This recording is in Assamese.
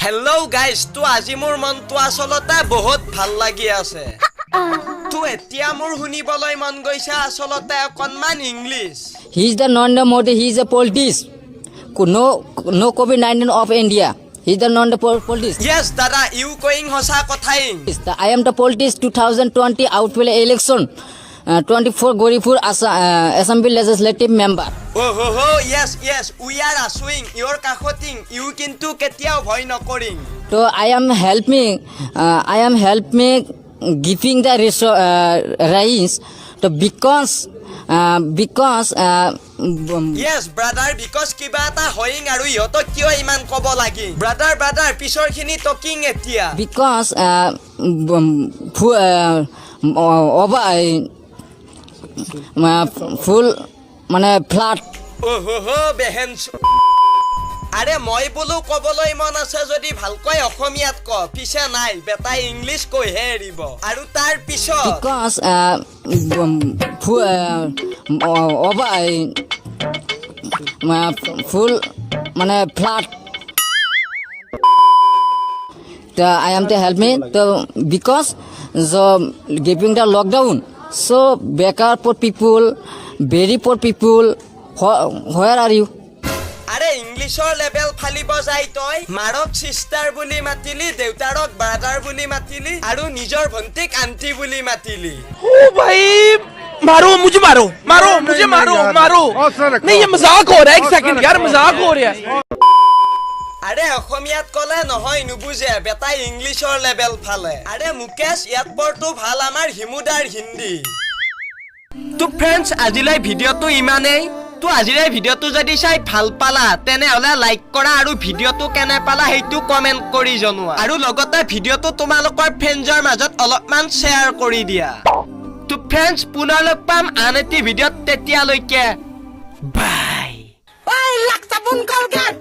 হেল্ল' গাইজ তো আজি মোৰ মনটো আচলতে বহুত ভাল লাগি আছে তো এতিয়া মোৰ শুনিবলৈ মন গৈছে আচলতে অকণমান English He is the Narendra Modi. He is a politician. No COVID-19 of India. He is the Narendra politician. Yes, দাদা ইউ কৈং সঁচা কথাই I am the politician 2020 outwell election. 24 Goripur Assembly Legislative Member. Yes, we are assuming your কাখতিং ইউ কিন্তু কেতিয়াও ভয় নকৰিং So I am helping giving the rise to because Yes, brother, because কিবা এটা হয়িং আৰু ইহঁতক কিয় ইমান ক'ব লাগি brother পিছৰখিনি টকিং এতিয়া because full মানে flat বেহেন আৰে মই বোলো ক'বলৈ মন আছে যদি ভালকৈ অসমীয়াত ক পিছে নাই বেটাই ইংলিছ কৈহে এৰিব আৰু তাৰ পিছত because full মানে flat I am to help me to because the giving the lockdown so better poor people very poor people where are you আৰে ইংলিছৰ লেভেল ফালিব যাই তই মাৰক সিস্টাৰ বুলি মাতিলি দেউতাৰক ব্ৰাদাৰ বুলি মাতিলি আৰু নিজৰ ভন্টিক আন্টি বুলি মাতিলি ओ भाई मारो मुझे मारो नहीं ये मजाक हो रहा है एक सेकंड यार मजाक हो रहा है আৰে অসমীয়াত ক'লে নহয় নুবুজে বেটাই ইংলিছৰ লেভেল ফালে আৰে মুকেশ ইয়াত পৰটো ভাল আমাৰ হিমুদাৰ হিন্দী তো ফ্ৰেণ্ডছ আজিলৈ ভিডিঅ'টো ইমানেই তো আজিৰ এই ভিডিঅ'টো যদি চাই ভাল পালা তেনেহলে লাইক কৰা আৰু ভিডিঅ'টো কেনে পালা সেইটো কমেন্ট কৰি জনোৱা আৰু লগতে ভিডিঅ'টো তোমালোকৰ ফ্ৰেণ্ডৰ মাজত অলপমান শ্বেয়াৰ কৰি দিয়া তো ফ্ৰেণ্ডছ পুনৰ লগ পাম আন এটি ভিডিঅ'ত তেতিয়ালৈকে বাই Ay, laksa bun kolgat!